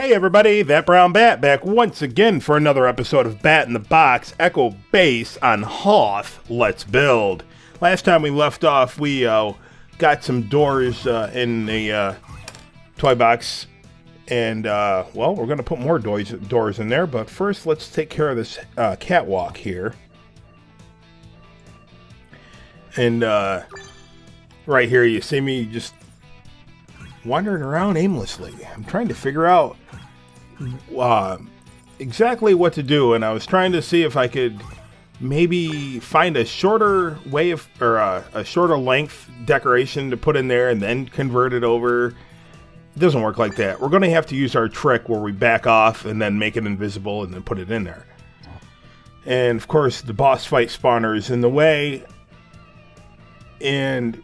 Hey everybody, That Brown Bat back once again for another episode of Bat in the Box Echo Base on Hoth. Let's build. Last time we left off, we got some doors in the toy box, and well, we're going to put more doors in there, but first let's take care of this catwalk here. And right here you see me just wandering around aimlessly. I'm trying to figure out exactly what to do, and I was trying to see if I could maybe find a shorter way of, or a shorter length decoration to put in there and then convert it over. It doesn't work like that. We're going to have to use our trick where we back off and then make it invisible and then put it in there. And of course the boss fight spawner is in the way, and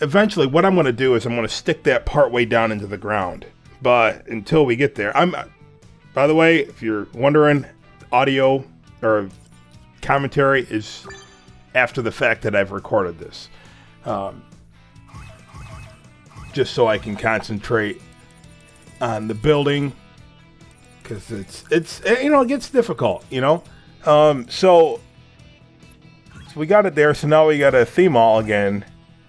eventually what I'm going to do is I'm going to stick that part way down into the ground. But until we get there, by the way, if you're wondering, audio or commentary is after the fact that I've recorded this. Just so I can concentrate on the building, because it's you know, it gets difficult, you know. So we got it there, so now we got to theme all again.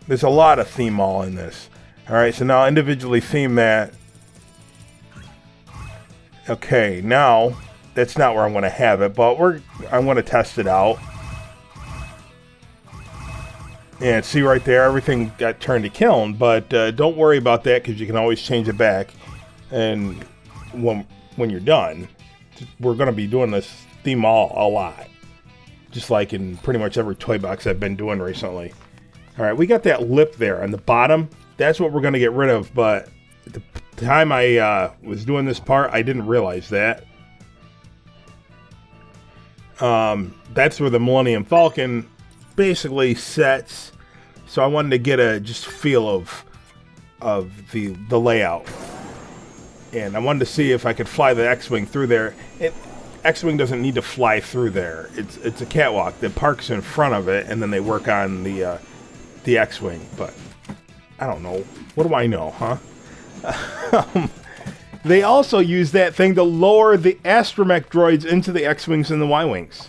There's a lot of theme all in this. Alright, so now individually theme that. Okay, now that's not where I'm going to have it, but I'm going to test it out. And see right there, everything got turned to kiln, but don't worry about that because you can always change it back. And when you're done, we're going to be doing this theme all a lot. Just like in pretty much every toy box I've been doing recently. Alright, we got that lip there on the bottom. That's what we're going to get rid of, but at the time I was doing this part, I didn't realize that. That's where the Millennium Falcon basically sets. So I wanted to get a just feel of the layout. And I wanted to see if I could fly the X-Wing through there. X-Wing doesn't need to fly through there. It's a catwalk that parks in front of it, and then they work on the X-Wing. But I don't know. What do I know, huh? They also use that thing to lower the astromech droids into the X-Wings and the Y-Wings.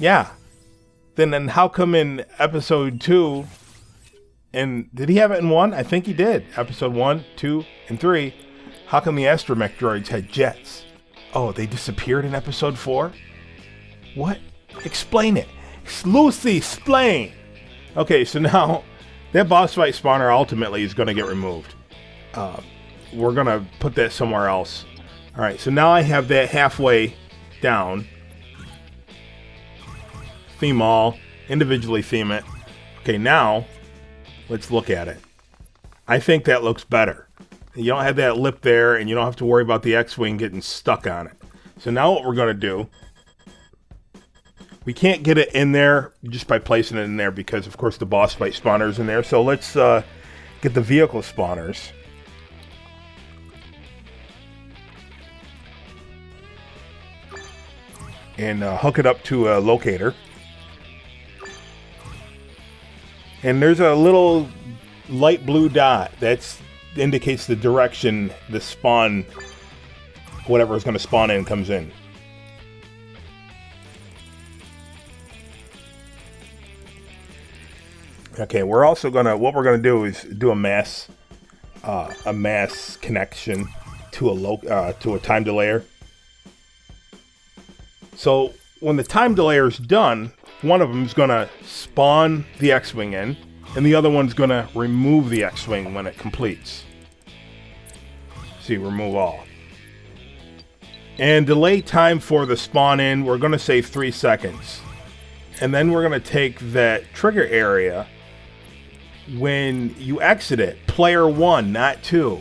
Yeah. Then how come in episode 2, and did he have it in 1? I think he did. Episode 1, 2, and 3. How come the astromech droids had jets? Oh, they disappeared in episode 4? What? Explain it. Lucy, explain! Okay, so now that boss fight spawner ultimately is going to get removed. We're going to put that somewhere else. Alright, so now I have that halfway down. Theme all. Individually theme it. Okay, now let's look at it. I think that looks better. You don't have that lip there, and you don't have to worry about the X-Wing getting stuck on it. So now what we're going to do, we can't get it in there just by placing it in there because, of course, the boss fight spawner is in there. So let's get the vehicle spawners. And hook it up to a locator. And there's a little light blue dot that indicates the direction the spawn, whatever is going to spawn in, comes in. Okay, we're also gonna, what we're gonna do is do a mass connection to a time delayer. So when the time delayer is done, one of them is gonna spawn the X-Wing in, and the other one's gonna remove the X-Wing when it completes. See, remove all. And delay time for the spawn in, we're gonna say 3 seconds. And then we're gonna take that trigger area when you exit it, player 1, not 2.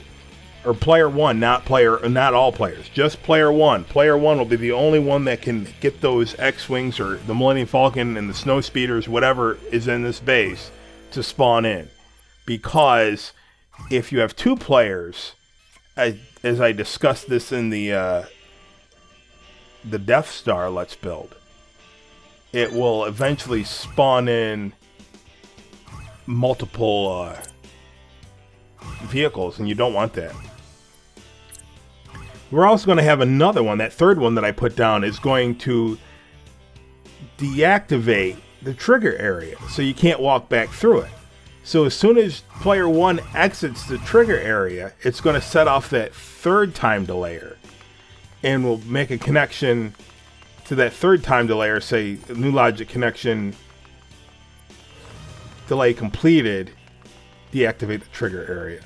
Or player 1, not all players, just player 1. Player 1 will be the only one that can get those X-Wings or the Millennium Falcon and the Snow Speeders, whatever is in this base, to spawn in. Because if you have 2 players, as I discussed this in the Death Star Let's Build, it will eventually spawn in multiple vehicles, and you don't want that. We're also going to have another one. That third one that I put down is going to deactivate the trigger area, so you can't walk back through it. So as soon as player 1 exits the trigger area, it's going to set off that third time delayer, and will make a connection to that third time delayer, say new logic connection delay completed, deactivate the trigger area.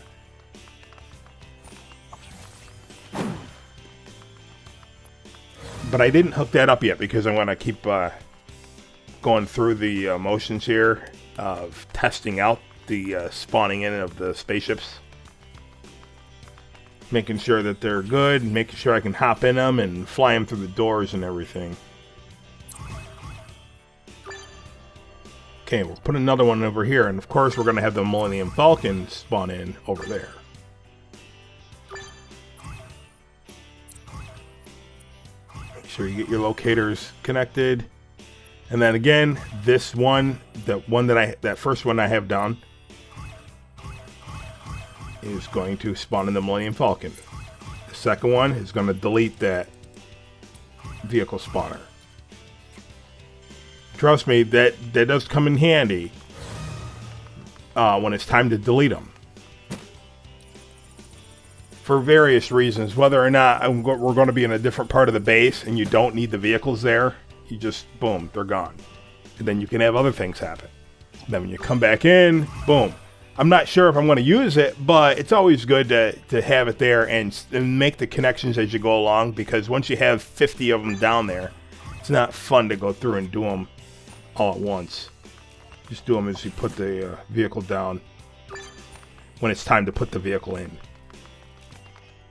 But I didn't hook that up yet because I want to keep going through the motions here of testing out the spawning in of the spaceships, making sure that they're good, making sure I can hop in them and fly them through the doors and everything. Okay, we'll put another one over here, and of course we're going to have the Millennium Falcon spawn in over there. Make sure you get your locators connected. And then again, this one, that first one I have done, is going to spawn in the Millennium Falcon. The second one is going to delete that vehicle spawner. Trust me, that does come in handy when it's time to delete them. For various reasons, whether or not we're going to be in a different part of the base and you don't need the vehicles there, you just, boom, they're gone. And then you can have other things happen. Then when you come back in, boom. I'm not sure if I'm going to use it, but it's always good to have it there and make the connections as you go along, because once you have 50 of them down there, it's not fun to go through and do them all at once. Just do them as you put the vehicle down when it's time to put the vehicle in.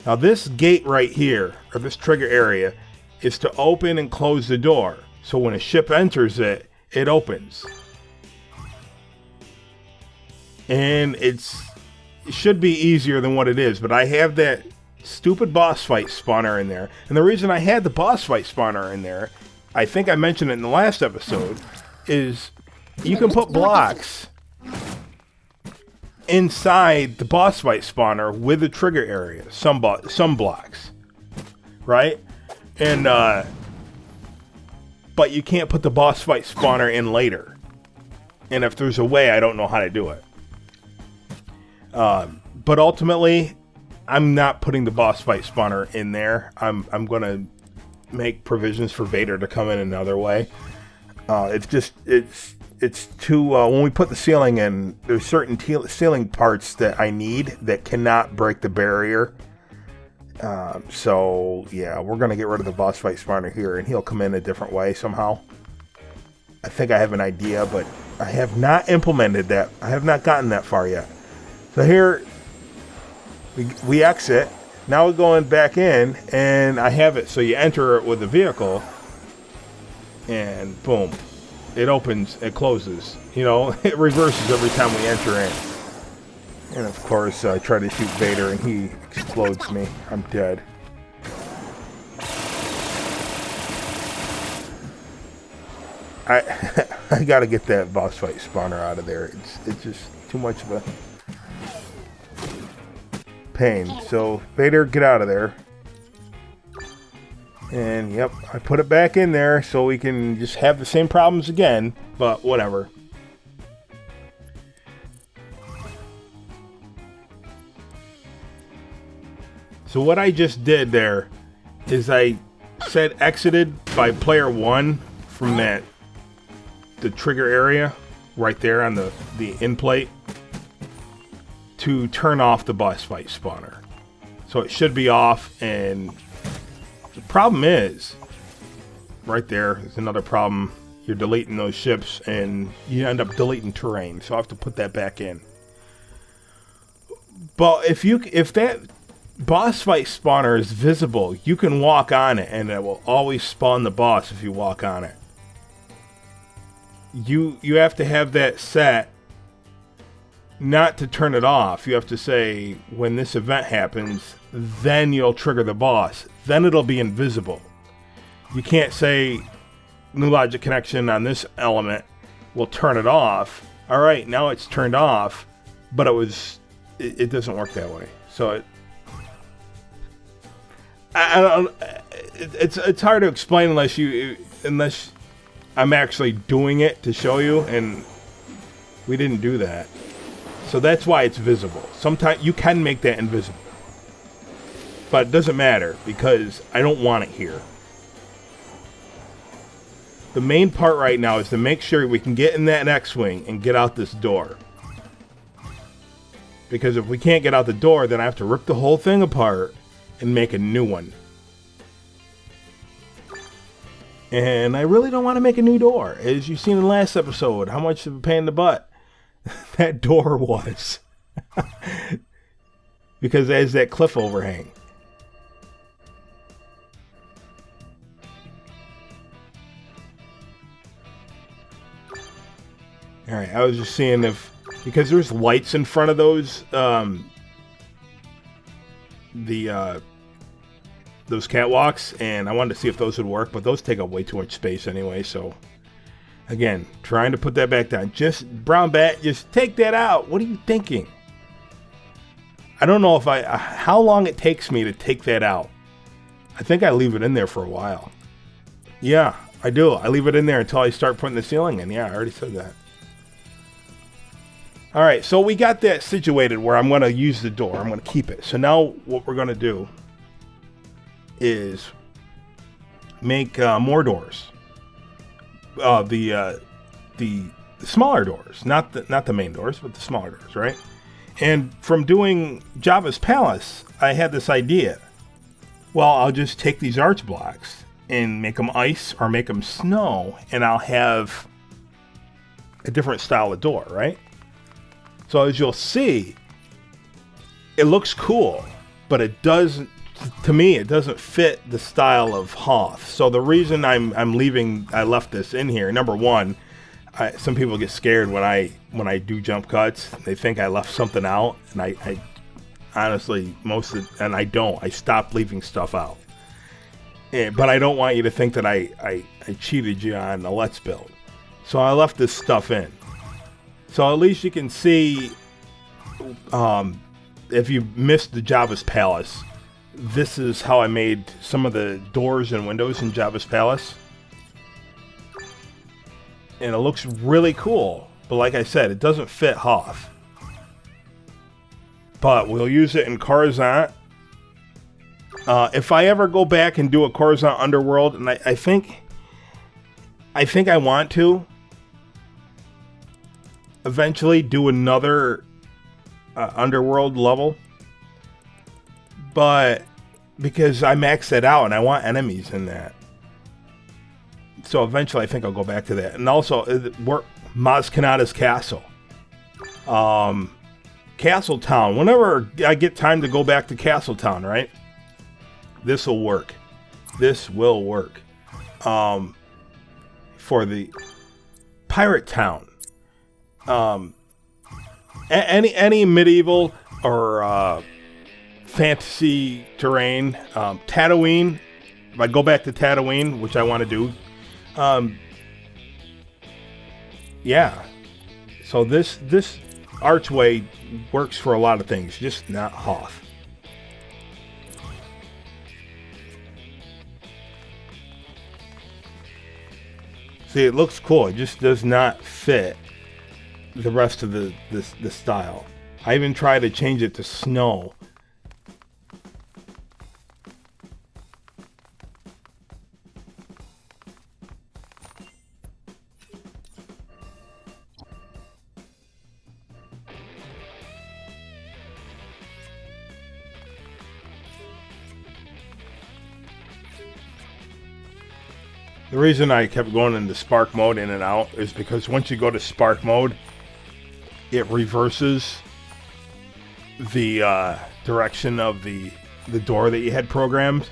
Now this gate right here, or this trigger area, is to open and close the door. So when a ship enters it, it opens. And it should be easier than what it is, but I have that stupid boss fight spawner in there. And the reason I had the boss fight spawner in there, I think I mentioned it in the last episode, is you can put blocks inside the boss fight spawner with the trigger area. Some blocks, right? And but you can't put the boss fight spawner in later. And if there's a way, I don't know how to do it. But ultimately, I'm not putting the boss fight spawner in there. I'm gonna make provisions for Vader to come in another way. It's too, when we put the ceiling in, there's certain ceiling parts that I need that cannot break the barrier. So yeah, we're going to get rid of the boss fight spawner here, and he'll come in a different way somehow. I think I have an idea, but I have not implemented that. I have not gotten that far yet. So here, we exit. Now we're going back in, and I have it. So you enter it with the vehicle, and boom, it opens, it closes. You know, it reverses every time we enter in. And of course, I try to shoot Vader, and he explodes me. I'm dead. I gotta get that boss fight spawner out of there. It's just too much of a pain. So Vader, get out of there. And yep, I put it back in there so we can just have the same problems again, but whatever. So what I just did there is I said exited by player 1 from the trigger area right there on the in plate to turn off the boss fight spawner. So it should be off, and the problem is right there is another problem. You're deleting those ships and you end up deleting terrain, so I have to put that back in. But if that boss fight spawner is visible, you can walk on it and it will always spawn the boss if you walk on it. You have to have that set not to turn it off. You have to say, when this event happens, then you'll trigger the boss. Then it'll be invisible. You can't say new logic connection on this element will turn it off. All right, now it's turned off, but it doesn't work that way. So I don't. It's hard to explain unless I'm actually doing it to show you, and we didn't do that. So that's why it's visible. Sometimes you can make that invisible, but it doesn't matter because I don't want it here. The main part right now is to make sure we can get in that X-Wing and get out this door. Because if we can't get out the door, then I have to rip the whole thing apart and make a new one. And I really don't want to make a new door. As you've seen in the last episode, how much of a pain in the butt that door was. Because there's that cliff overhang. Alright, I was just seeing if... Because there's lights in front of those... those catwalks, and I wanted to see if those would work, but those take up way too much space anyway, so... Again, trying to put that back down. Just, Brown Bat, just take that out. What are you thinking? I don't know if how long it takes me to take that out. I think I leave it in there for a while. Yeah, I do. I leave it in there until I start putting the ceiling in. Yeah, I already said that. Alright, so we got that situated where I'm going to use the door. I'm going to keep it. So now what we're going to do is make more doors. The smaller doors, not the main doors, but the smaller doors, right? And from doing Jabba's Palace, I had this idea. Well, I'll just take these arch blocks and make them ice or make them snow, and I'll have a different style of door, right? So as you'll see, it looks cool, but it doesn't. To me, it doesn't fit the style of Hoth. So the reason I left this in here. Number one, some people get scared when I do jump cuts. They think I left something out, and I honestly and I don't. I stopped leaving stuff out. But I don't want you to think that I cheated you on the Let's Build. So I left this stuff in. So at least you can see, if you missed the Jabba's Palace, this is how I made some of the doors and windows in Jabba's Palace. And it looks really cool. But like I said, it doesn't fit Hoth. But we'll use it in Coruscant. If I ever go back and do a Coruscant Underworld, and I think I want to eventually do another Underworld level. But because I maxed it out and I want enemies in that. So eventually I think I'll go back to that. And also, Maz Kanata's castle. Castle Town. Whenever I get time to go back to Castle Town, right? This will work. This will work. For the Pirate Town. Any medieval or... fantasy terrain, Tatooine. If I go back to Tatooine, which I want to do, yeah. So this archway works for a lot of things, just not Hoth. See, it looks cool. It just does not fit the rest of the style. I even tried to change it to snow. The reason I kept going into spark mode in and out is because once you go to spark mode, it reverses the direction of the door that you had programmed.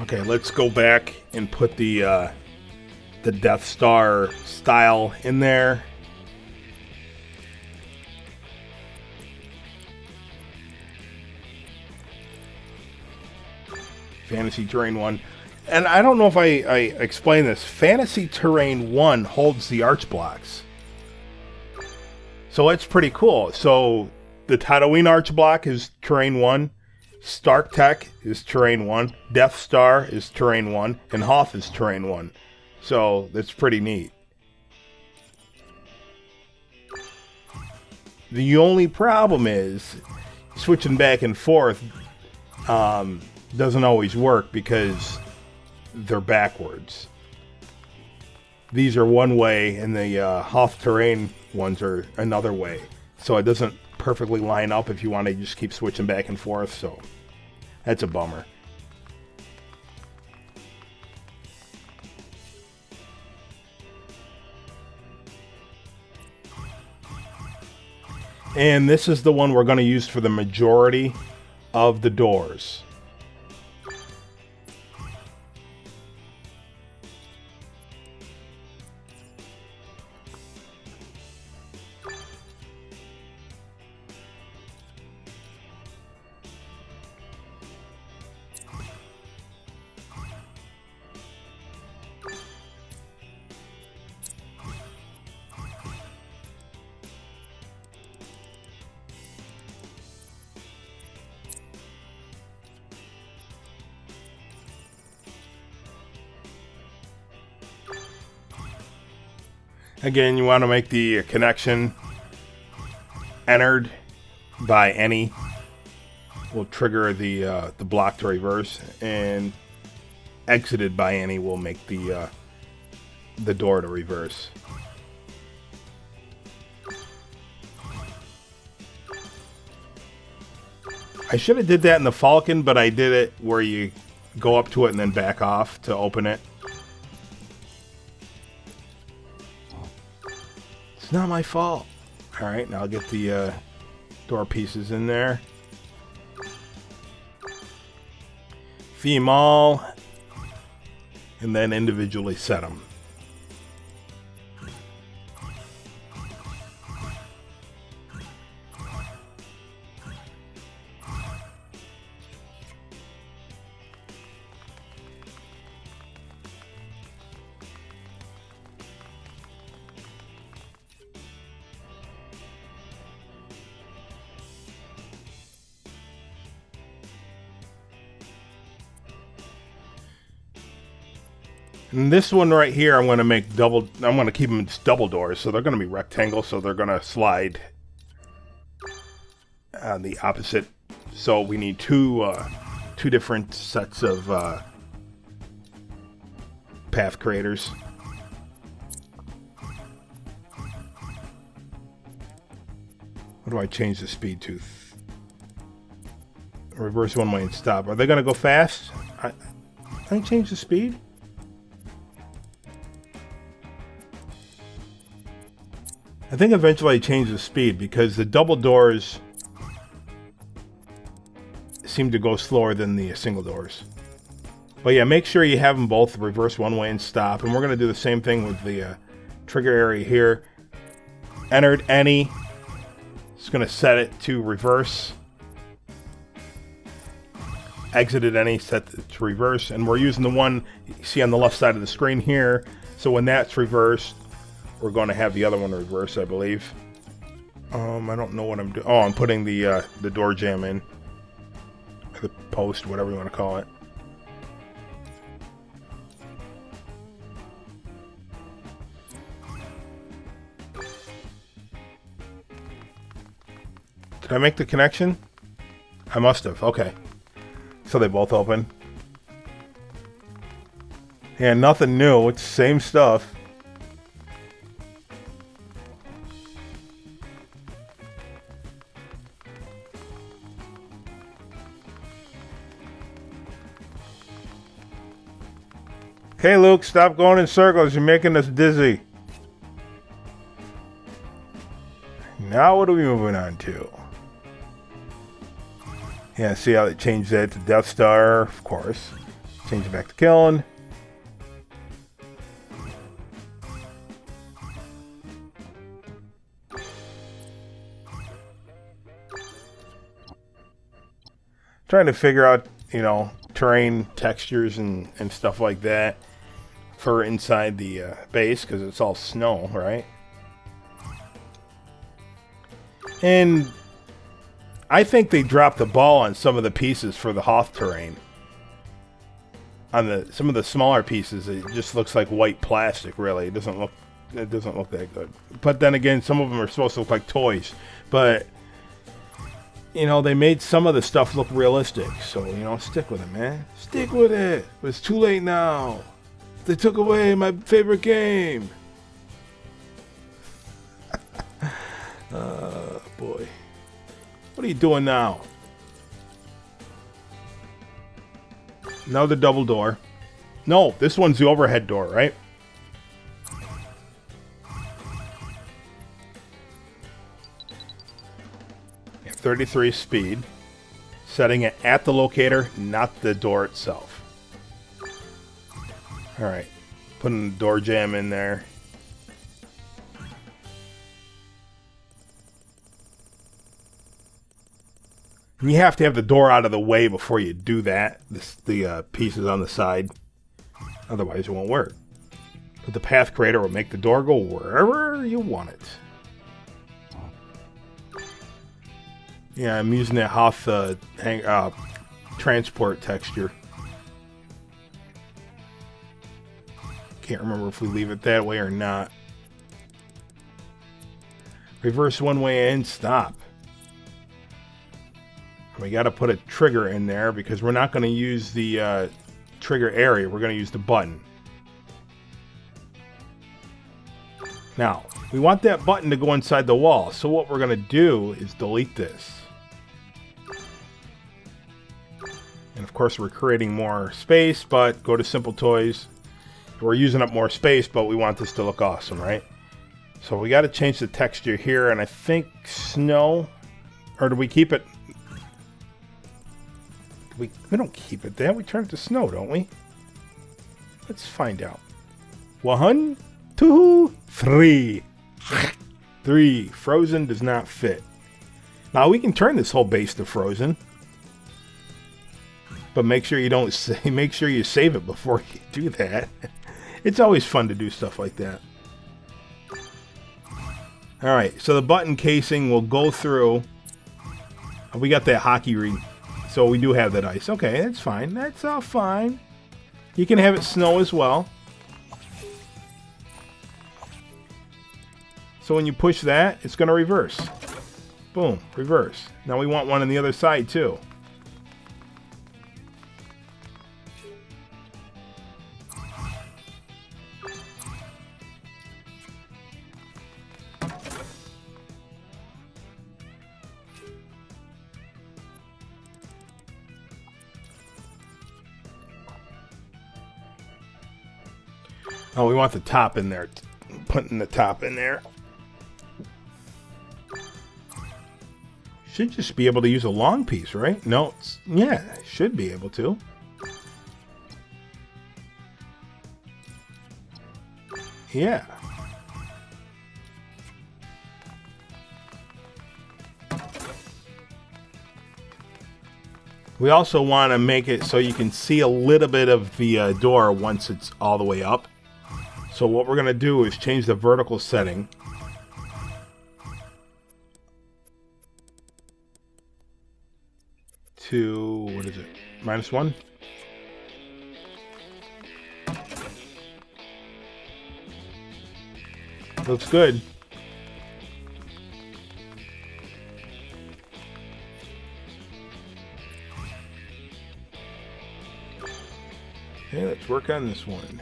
Okay, let's go back and put the Death Star style in there. Fantasy Terrain 1. And I don't know if I explained this. Fantasy Terrain 1 holds the arch blocks. So it's pretty cool. So the Tatooine arch block is Terrain 1. Stark Tech is Terrain 1. Death Star is Terrain 1. And Hoth is Terrain 1. So that's pretty neat. The only problem is switching back and forth doesn't always work because they're backwards. These are one way and the Hoth terrain ones are another way. So it doesn't perfectly line up if you want to just keep switching back and forth. So that's a bummer. And this is the one we're going to use for the majority of the doors. Again, you want to make the connection entered by any will trigger the block to reverse, and exited by any will make the door to reverse. I should have did that in the Falcon, but I did it where you go up to it and then back off to open it. Not my fault. Alright, now I'll get the door pieces in there. Feed them all. And then individually set them. And this one right here, I'm going to make double. I'm going to keep them as double doors, so they're going to be rectangle. So they're going to slide on the opposite. So we need two different sets of path creators. What do I change the speed to? Reverse one way and stop. Are they going to go fast? I change the speed. I think eventually I change the speed because the double doors seem to go slower than the single doors. But yeah, make sure you have them both reverse one way and stop. And we're going to do the same thing with the trigger area here. Entered any. It's going to set it to reverse. Exited any, set it to reverse. And we're using the one you see on the left side of the screen here. So when that's reversed, we're going to have the other one reverse, I believe. I don't know what I'm doing. Oh, I'm putting the door jamb in. The post, whatever you want to call it. Did I make the connection? I must have. Okay. So they both open. Yeah, nothing new. It's the same stuff. Okay, Luke, stop going in circles. You're making us dizzy. Now what are we moving on to? Yeah, see how they changed that to Death Star, of course. Change it back to kiln. Trying to figure out, you know, terrain textures and stuff like that for inside the base, because it's all snow, right? And I think they dropped the ball on some of the pieces for the Hoth terrain. On some of the smaller pieces, it just looks like white plastic. Really, it doesn't look that good. But then again, some of them are supposed to look like toys. But you know, they made some of the stuff look realistic. So you know, stick with it, man. Stick with it. But it's too late now. They took away my favorite game. Boy, what are you doing now? Another double door. No, this one's the overhead door, right? Yeah, 33 speed. Setting it at the locator, not the door itself. Alright. Putting the door jamb in there. You have to have the door out of the way before you do that. The pieces on the side. Otherwise, it won't work. But the path creator will make the door go wherever you want it. Yeah, I'm using that Hoth transport texture. Can't remember if we leave it that way or not. Reverse one way and stop. We got to put a trigger in there because we're not going to use the trigger area. We're going to use the button. Now, we want that button to go inside the wall. So what we're going to do is delete this. And of course, we're creating more space, but go to Simple Toys. We're using up more space, but we want this to look awesome, right? So we got to change the texture here, and I think snow, or do we keep it? We don't keep it there. We turn it to snow, don't we? Let's find out. 1, 2, 3. 3. Frozen does not fit. Now we can turn this whole base to frozen, but make sure you don't make sure you save it before you do that. It's always fun to do stuff like that. All right, so the button casing will go through. We got that hockey ring. So we do have that ice. Okay, that's fine. That's all fine. You can have it snow as well. So when you push that, it's going to reverse. Boom, reverse. Now we want one on the other side too. Oh, we want the top in there. Putting the top in there. Should just be able to use a long piece, right? No, yeah, should be able to. Yeah. We also want to make it so you can see a little bit of the door once it's all the way up. So what we're going to do is change the vertical setting to, what is it, -1? Looks good. Okay, let's work on this one.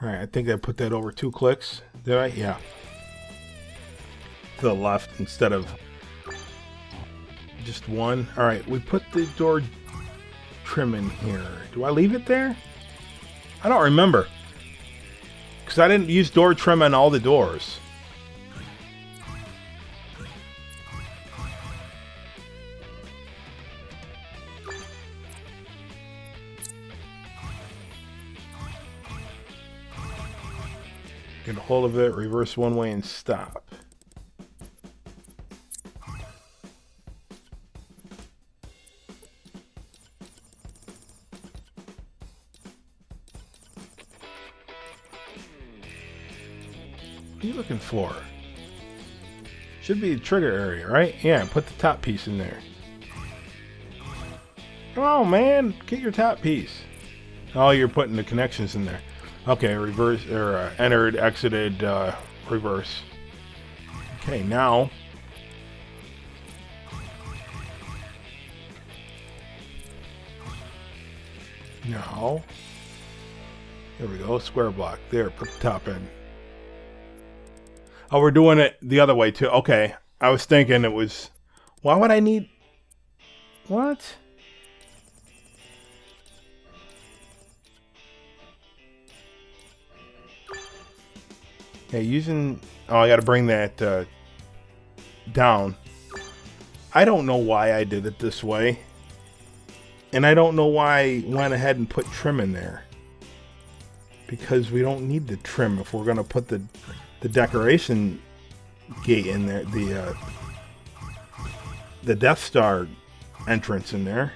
Alright, I think I put that over 2 clicks. Did I? Yeah. To the left instead of Just one. All right, we put the door trim in here. Do I leave it there? I don't remember. Because I didn't use door trim on all the doors. Get a hold of it, reverse one way and stop. What are you looking for? Should be the trigger area, right? Yeah, put the top piece in there. Oh man, get your top piece. Oh, you're putting the connections in there. Okay, reverse, or entered, exited, reverse. Okay, now. Now. Here we go, square block. There, put the top in. Oh, we're doing it the other way too. Okay, I was thinking it was... Why would I need... What? Okay, using... Oh, I gotta bring that down. I don't know why I did it this way. And I don't know why I went ahead and put trim in there. Because we don't need the trim if we're gonna put the decoration gate in there, the Death Star entrance in there.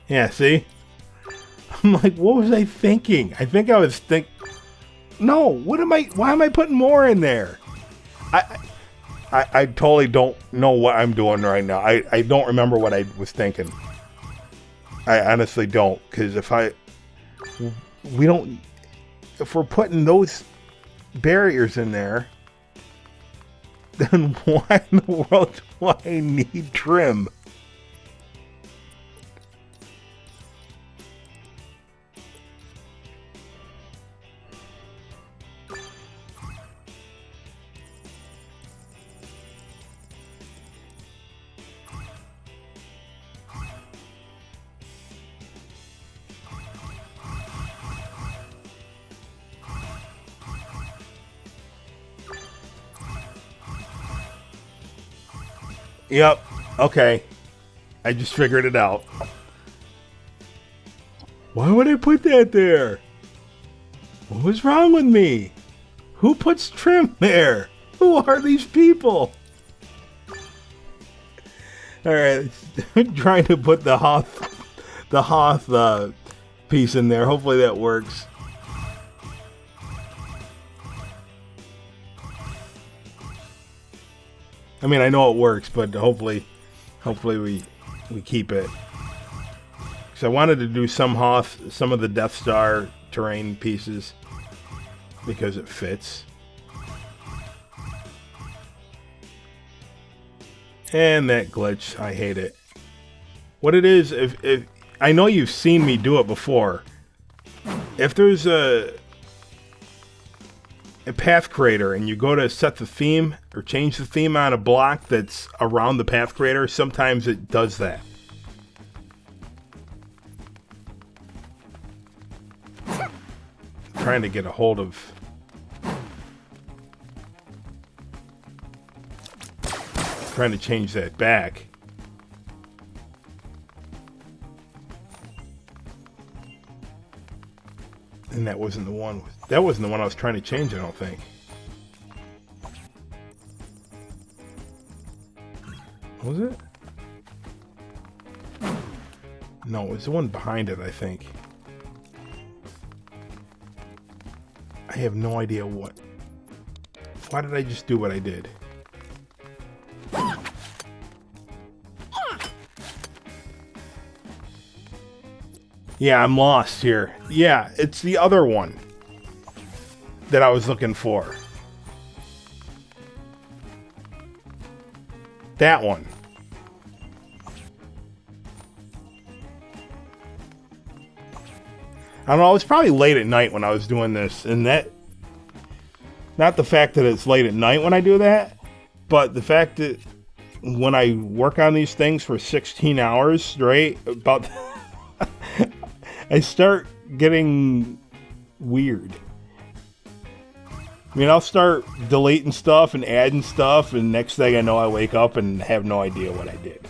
Yeah, see? I'm like, what was I thinking? I think I was no, why am I putting more in there? I totally don't know what I'm doing right now. I don't remember what I was thinking. I honestly don't, because if we're putting those barriers in there, then why in the world do I need trim? Yep. Okay. I just figured it out. Why would I put that there? What was wrong with me? Who puts trim there? Who are these people? Alright. I'm trying to put the Hoth piece in there. Hopefully that works. I mean, I know it works, but hopefully we keep it. Because I wanted to do some Hoth, some of the Death Star terrain pieces, because it fits. And that glitch, I hate it. What it is, if I know you've seen me do it before. If there's a path creator and you go to set the theme or change the theme on a block that's around the path creator, sometimes it does that. I'm trying to get a hold of... trying to change that back. And that wasn't the one. That wasn't the one I was trying to change, I don't think. Was it? No, it was the one behind it, I think. I have no idea what. Why did I just do what I did? Yeah, I'm lost here. Yeah, it's the other one that I was looking for. That one. I don't know, it's probably late at night when I was doing this, and that, not the fact that it's late at night when I do that, but the fact that when I work on these things for 16 hours, right, about, I start getting weird. I mean, I'll start deleting stuff and adding stuff, and next thing I know, I wake up and have no idea what I did.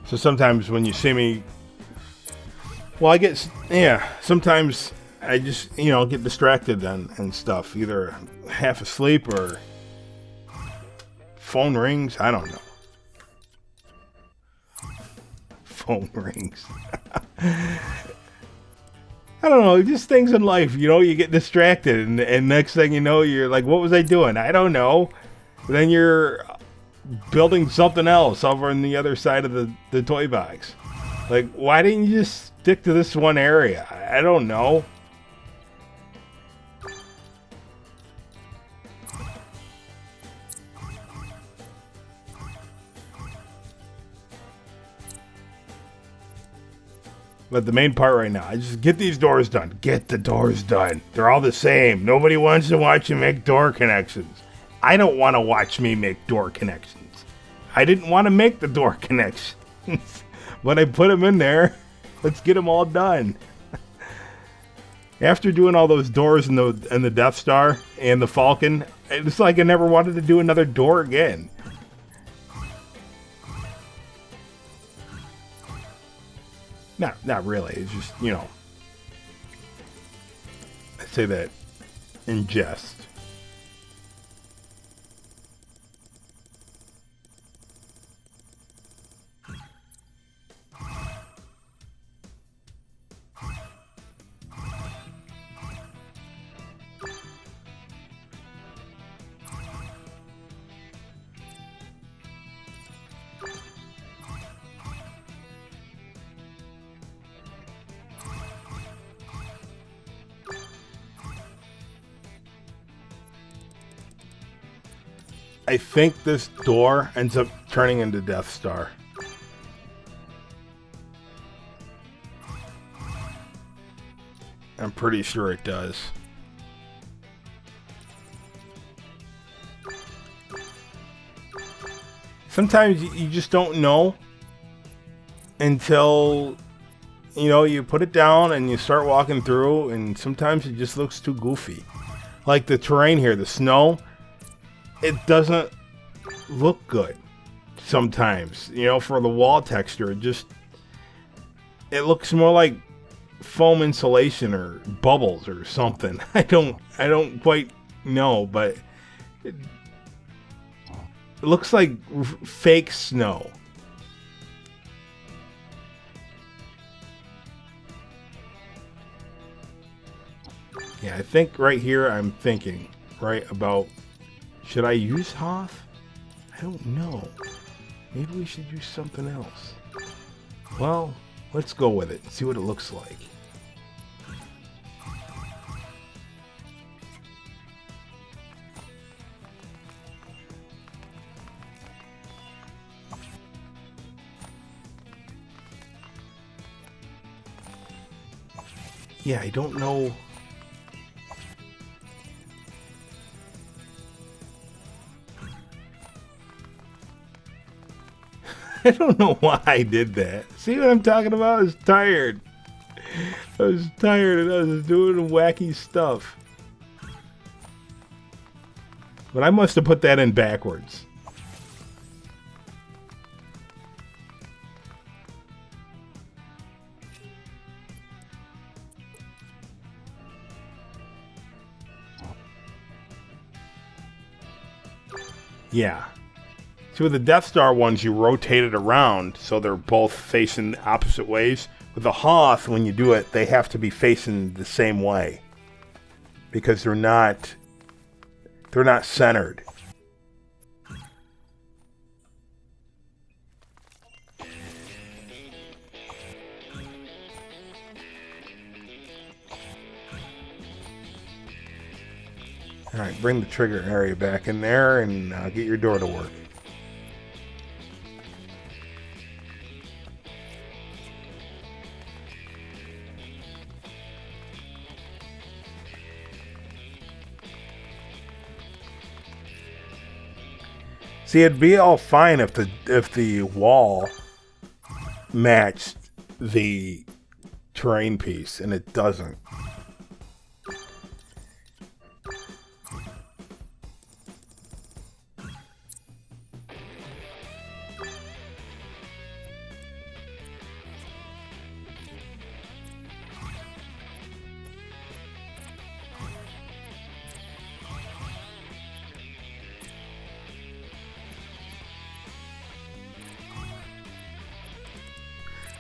So sometimes when you see me, well, I get, yeah, sometimes I just, get distracted and stuff. Either half asleep or phone rings. I don't know. Phone rings. I don't know, just things in life, you get distracted and next thing you know, you're like, what was I doing? I don't know. Then you're building something else over on the other side of the toy box. Like, why didn't you just stick to this one area? I don't know. But the main part right now, I just get these doors done. Get the doors done. They're all the same. Nobody wants to watch you make door connections. I don't want to watch me make door connections. I didn't want to make the door connections. But I put them in there. Let's get them all done. After doing all those doors in the Death Star and the Falcon, it's like I never wanted to do another door again. Not really. It's just, I say that in jest. I think this door ends up turning into Death Star. I'm pretty sure it does. Sometimes you just don't know until, you put it down and you start walking through, and sometimes it just looks too goofy. Like the terrain here, the snow, it doesn't look good sometimes, for the wall texture. It looks more like foam insulation or bubbles or something. I don't quite know, but it looks like fake snow. Yeah, I think right here I'm thinking, right, about, should I use Hoth? I don't know. Maybe we should use something else. Well, let's go with it and see what it looks like. Yeah, I don't know. I don't know why I did that. See what I'm talking about? I was tired. I was tired and I was doing wacky stuff. But I must have put that in backwards. Yeah. See, with the Death Star ones, you rotate it around so they're both facing opposite ways. With the Hoth, when you do it, they have to be facing the same way because they're not centered. Alright, bring the trigger area back in there and get your door to work. See, it'd be all fine if the wall matched the terrain piece, and it doesn't.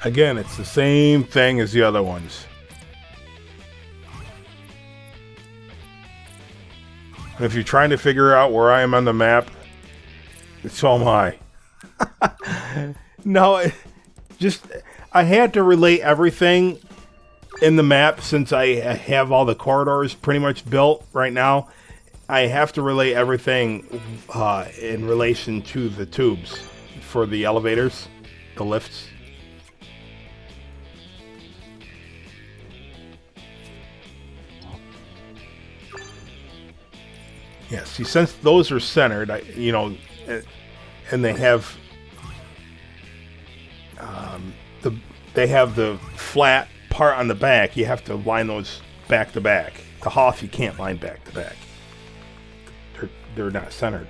Again, it's the same thing as the other ones. And if you're trying to figure out where I am on the map, so am I. No, I had to relate everything in the map since I have all the corridors pretty much built right now. I have to relate everything in relation to the tubes for the elevators, the lifts. Yeah, see, since those are centered, and they have they have the flat part on the back, you have to line those back to back. The Hoth you can't line back to back. They're not centered.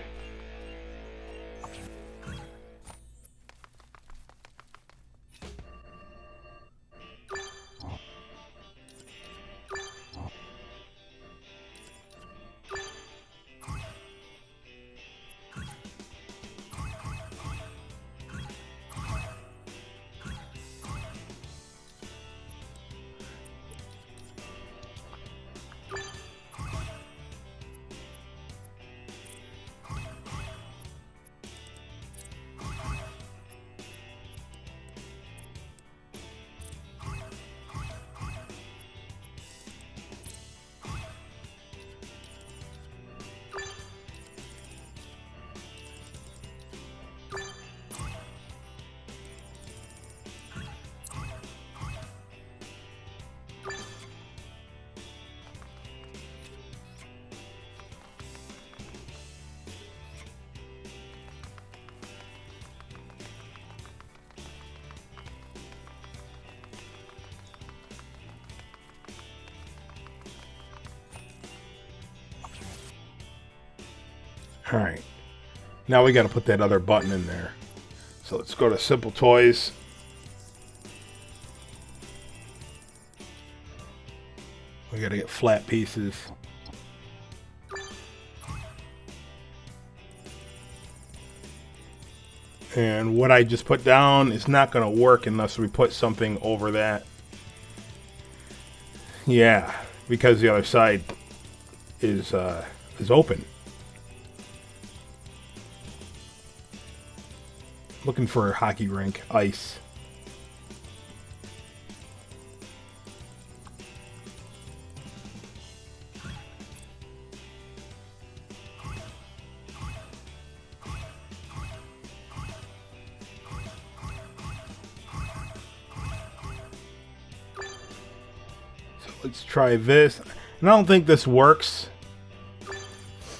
Alright, now we got to put that other button in there. So let's go to Simple Toys. We got to get flat pieces. And what I just put down is not going to work unless we put something over that. Yeah, because the other side is open. Looking for a hockey rink, ice. So let's try this. And I don't think this works.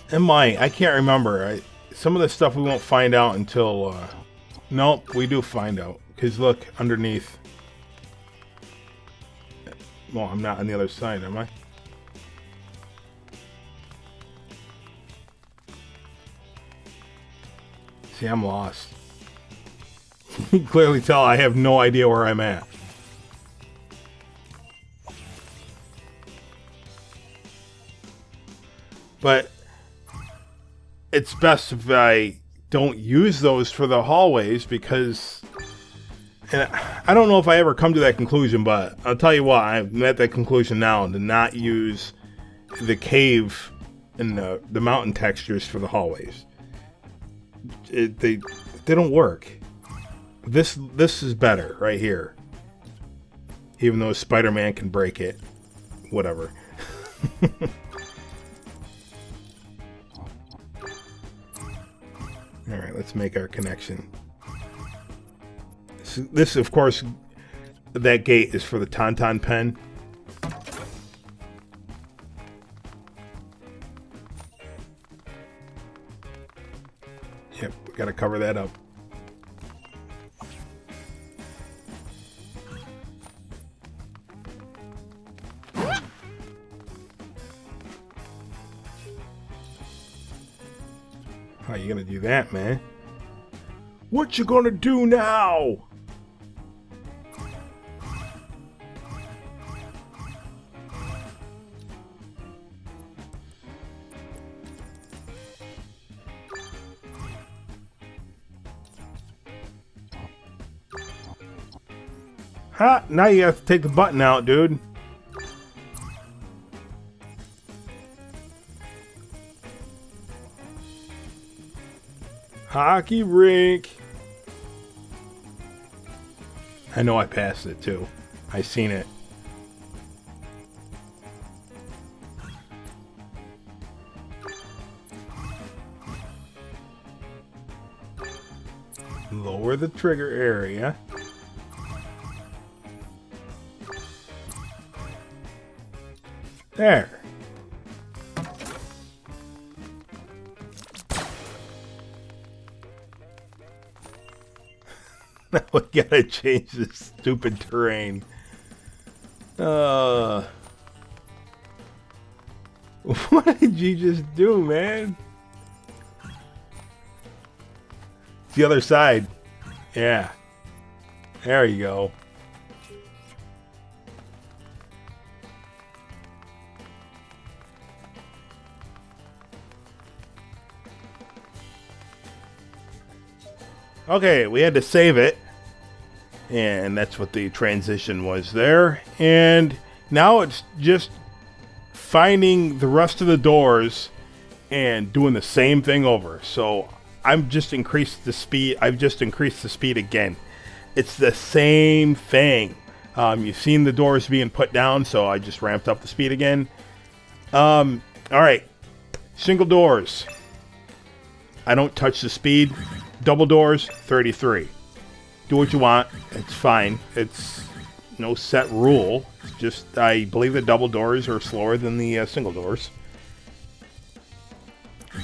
It might. I can't remember. Some of the stuff we won't find out until... Nope, we do find out. Because look, underneath. Well, I'm not on the other side, am I? See, I'm lost. You can clearly tell I have no idea where I'm at. But it's best if I don't use those for the hallways because, and I don't know if I ever come to that conclusion, but I'll tell you what, I'm at that conclusion now, to not use the cave and the mountain textures for the hallways. They don't work. This is better right here. Even though Spider-Man can break it. Whatever. All right, let's make our connection. This, of course, that gate is for the Tauntaun pen. Yep, we gotta cover that up. How you gonna do that, man? What you gonna do now? Ha! Now you have to take the button out, dude. Hockey rink. I know I passed it too. I seen it. Lower the trigger area. There. Now we gotta change this stupid terrain. What did you just do, man? It's the other side. Yeah. There you go. Okay, we had to save it. And that's what the transition was there. And now it's just finding the rest of the doors and doing the same thing over. So I've just increased the speed. I've just increased the speed again. It's the same thing. You've seen the doors being put down, so I just ramped up the speed again. All right. Single doors. I don't touch the speed. Double doors, 33. Do what you want. It's fine. It's no set rule. It's just I believe the double doors are slower than the single doors.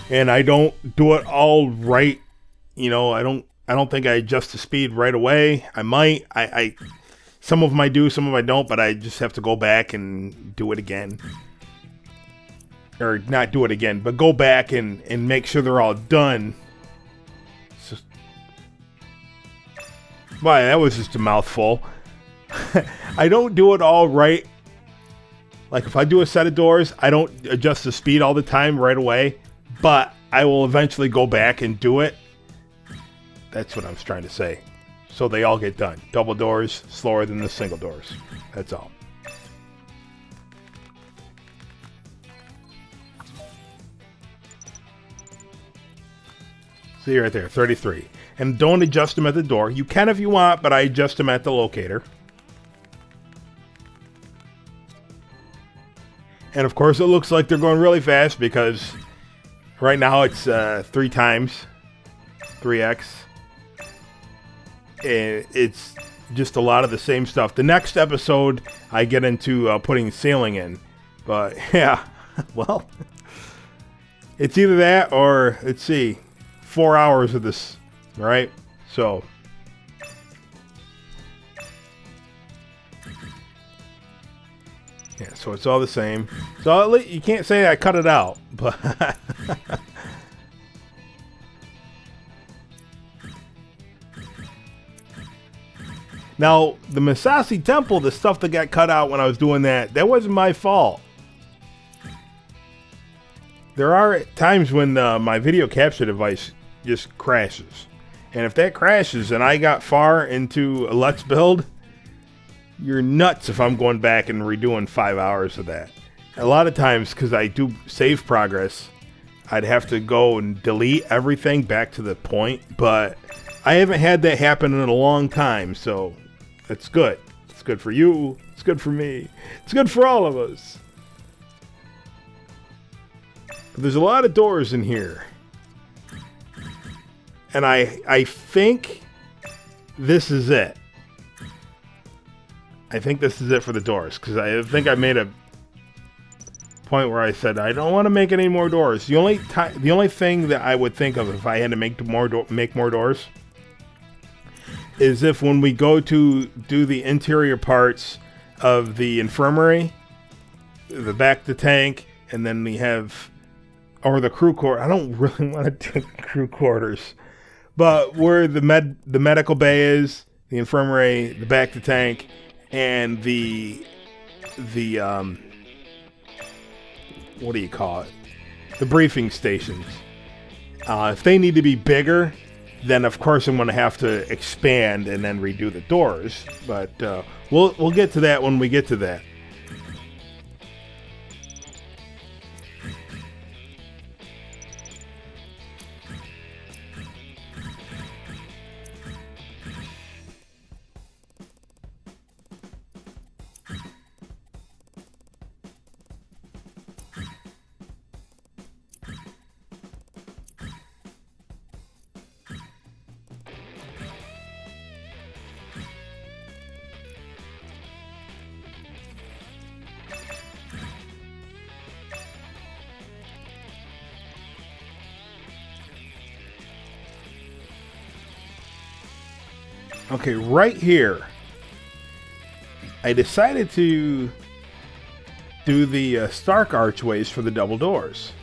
And I don't do it all right. You know, I don't think I adjust the speed right away. I might. I some of them I do, some of them I don't, but I just have to go back and do it again. Or not do it again, but go back and make sure they're all done. Why, that was just a mouthful. I don't do it all right. Like if I do a set of doors, I don't adjust the speed all the time right away, but I will eventually go back and do it. That's what I'm trying to say. So they all get done. Double doors, slower than the single doors. That's all. See right there, 33. And don't adjust them at the door. You can if you want, but I adjust them at the locator. And of course, it looks like they're going really fast because right now it's 3 times, 3x. And it's just a lot of the same stuff. The next episode, I get into putting ceiling in. But yeah, well, it's either that or, let's see, 4 hours of this. Right? So yeah, so it's all the same. So you can't say I cut it out, but now the Masasi Temple, the stuff that got cut out when I was doing that wasn't my fault. There are times when my video capture device just crashes. And if that crashes and I got far into a Let's Build, you're nuts if I'm going back and redoing 5 hours of that. A lot of times, because I do save progress, I'd have to go and delete everything back to the point. But I haven't had that happen in a long time, so that's good. It's good for you. It's good for me. It's good for all of us. But there's a lot of doors in here. And I think this is it. I think this is it for the doors, because I think I made a point where I said I don't want to make any more doors. The only thing that I would think of if I had to make more doors is if when we go to do the interior parts of the infirmary, the back the tank, and then we have, or the crew quarters. I don't really want to do crew quarters, but where the medical bay is, the infirmary, the back the tank, and the what do you call it? The briefing stations. If they need to be bigger, then of course I'm going to have to expand and then redo the doors. But we'll get to that when we get to that. Okay, right here, I decided to do the Stark archways for the double doors.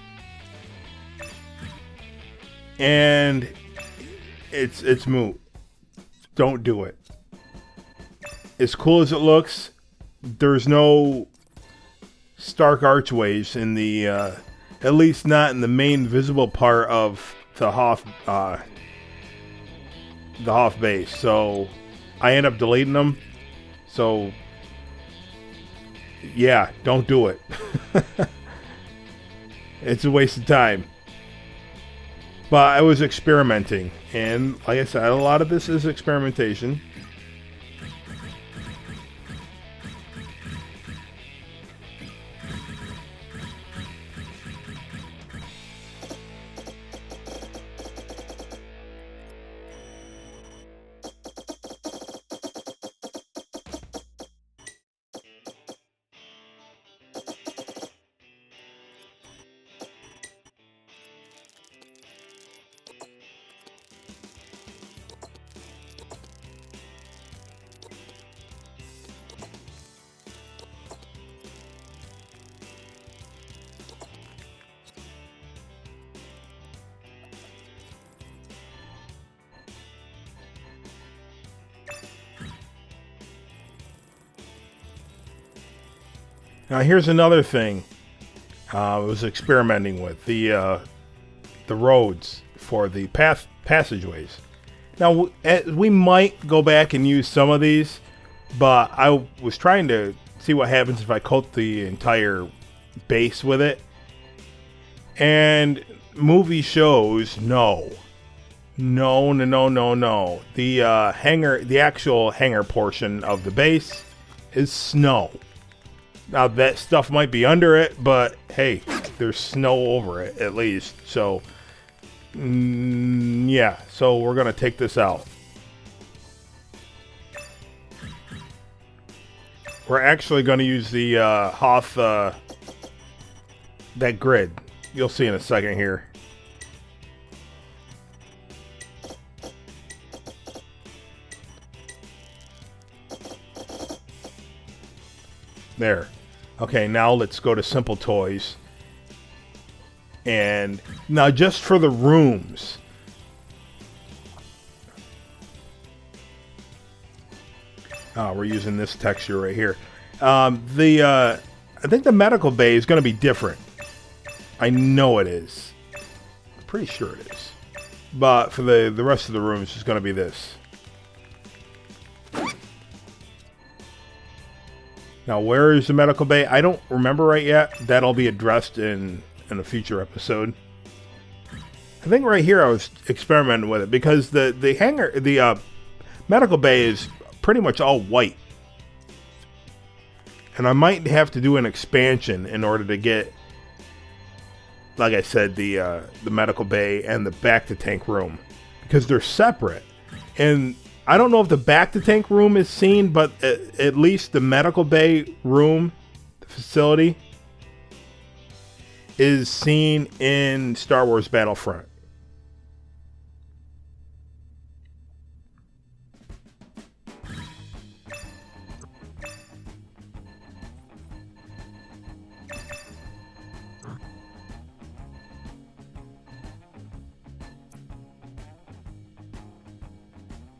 And it's moot. Don't do it. As cool as it looks, there's no Stark archways in the, at least not in the main visible part of the Hoth base, so I end up deleting them. So yeah, don't do it. It's a waste of time. But I was experimenting, and like I said, a lot of this is experimentation. Now here's another thing I was experimenting with, the roads for the passageways. Now we might go back and use some of these, but I was trying to see what happens if I coat the entire base with it. And movie shows no. The the actual hangar portion of the base is snow. Now that stuff might be under it, but hey, there's snow over it at least. So yeah, so we're gonna take this out. We're actually gonna use the Hoth that grid. You'll see in a second here. There. Okay, now let's go to Simple Toys. And now just for the rooms. We're using this texture right here. I think the medical bay is going to be different. I know it is. I'm pretty sure it is. But for the rest of the rooms, it's going to be this. Now, where is the medical bay? I don't remember right yet. That'll be addressed in a future episode. I think right here I was experimenting with it because the medical bay is pretty much all white. And I might have to do an expansion in order to get, like I said, the medical bay and the back to tank room. because they're separate. And I don't know if the back to tank room is seen, but at least the medical bay room, the facility, is seen in Star Wars Battlefront.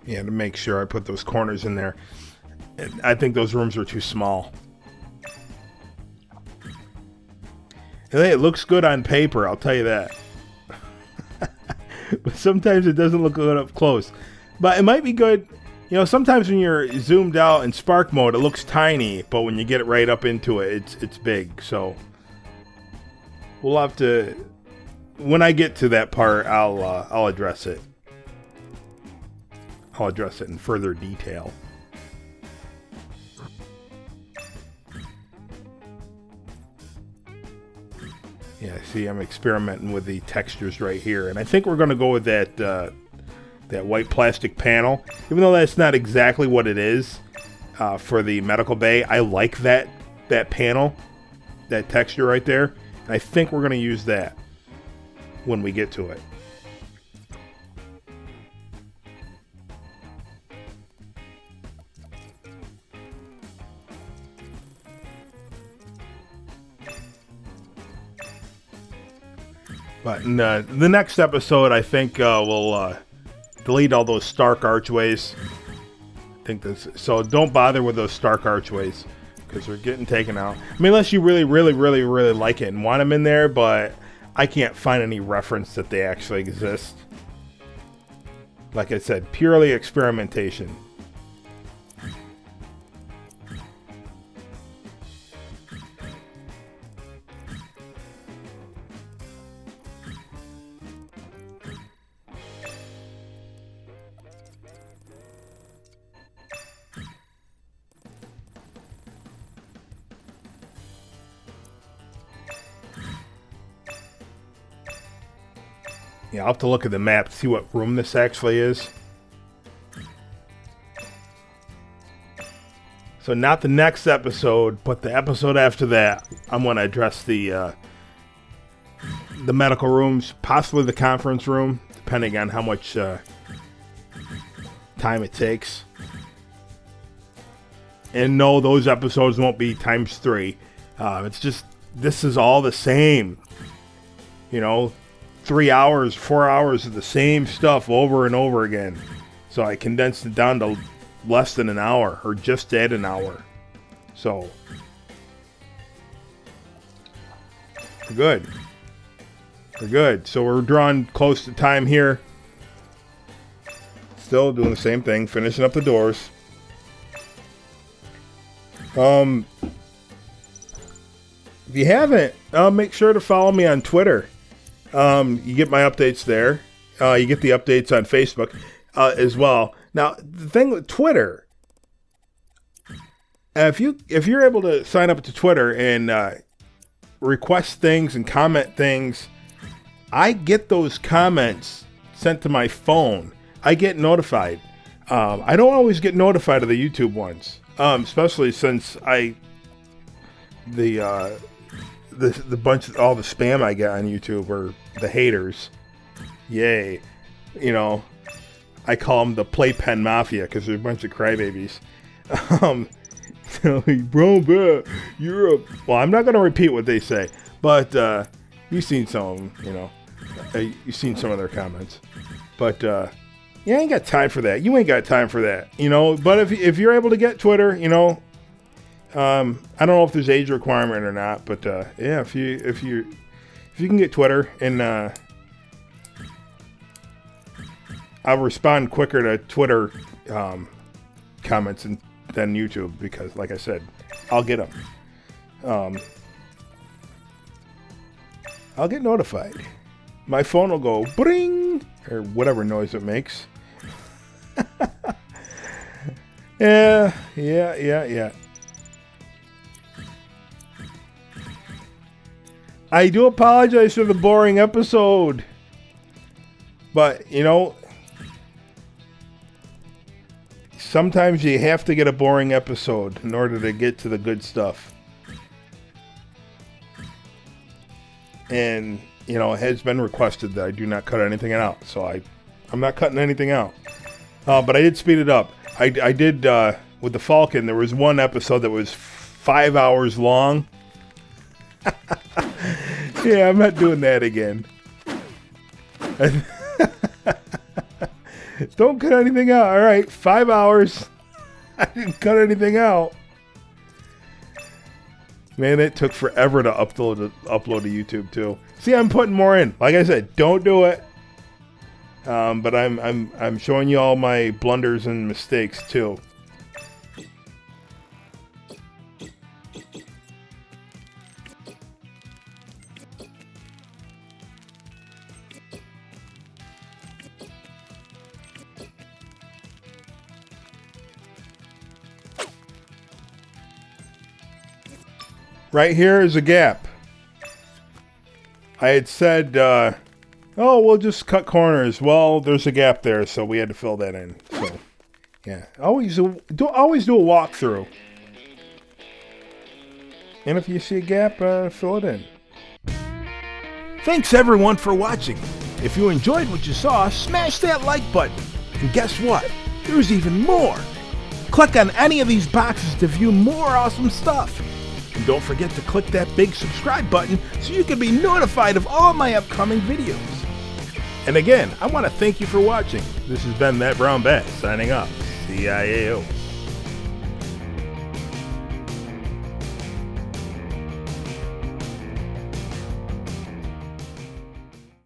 Yeah, to make sure I put those corners in there. I think those rooms are too small. Hey, it looks good on paper, I'll tell you that. But sometimes it doesn't look good up close. But it might be good. You know, sometimes when you're zoomed out in Spark mode, it looks tiny. But when you get it right up into it, it's big. So we'll have to... When I get to that part, I'll address it. I'll address it in further detail. Yeah, see, I'm experimenting with the textures right here, and I think we're going to go with that that white plastic panel, even though that's not exactly what it is for the medical bay. I like that panel, that texture right there, and I think we're going to use that when we get to it. But in the next episode, I think we'll delete all those Stark archways. I think so. Don't bother with those Stark archways because they're getting taken out. I mean, unless you really, really, really, really like it and want them in there, but I can't find any reference that they actually exist. Like I said, purely experimentation. Yeah, I'll have to look at the map to see what room this actually is. So not the next episode, but the episode after that, I'm going to address the medical rooms, possibly the conference room, depending on how much time it takes. And no, those episodes won't be times 3. It's just, this is all the same. You know, 3 hours, 4 hours of the same stuff over and over again. So I condensed it down to less than an hour, or just at an hour. So we're good. We're good. So we're drawing close to time here. Still doing the same thing, finishing up the doors. If you haven't, make sure to follow me on Twitter. You get my updates there. You get the updates on Facebook as well. Now, the thing with Twitter, if you're able to sign up to Twitter and request things and comment things, I get those comments sent to my phone. I get notified. I don't always get notified of the YouTube ones, especially since the bunch of all the spam I get on YouTube are the haters. Yay. You know, I call them the Playpen Mafia because they're a bunch of crybabies. Bro, you're a... Well, I'm not going to repeat what they say, but you've seen some of them, you know. You've seen some of their comments. But you ain't got time for that. You ain't got time for that, you know. But if you're able to get Twitter, you know, I don't know if there's age requirement or not, but yeah, if you can get Twitter, and I'll respond quicker to Twitter comments than YouTube because, like I said, I'll get them. I'll get notified. My phone will go bring or whatever noise it makes. Yeah. I do apologize for the boring episode. But, you know, Sometimes you have to get a boring episode in order to get to the good stuff. And, you know, it has been requested that I do not cut anything out. So I'm not cutting anything out. But I did speed it up. I did, with the Falcon, there was one episode that was 5 hours long. Yeah, I'm not doing that again. Don't cut anything out. All right, 5 hours. I didn't cut anything out. Man, it took forever to upload to YouTube too. See, I'm putting more in. Like I said, don't do it. But I'm showing you all my blunders and mistakes too. Right here is a gap. I had said, oh, we'll just cut corners. Well, there's a gap there, so we had to fill that in. So, yeah, always do a walkthrough. And if you see a gap, fill it in. Thanks everyone for watching. If you enjoyed what you saw, smash that like button. And guess what? There's even more. Click on any of these boxes to view more awesome stuff. And don't forget to click that big subscribe button so you can be notified of all my upcoming videos. And again, I want to thank you for watching. This has been That Brown Bat signing off. CIAO.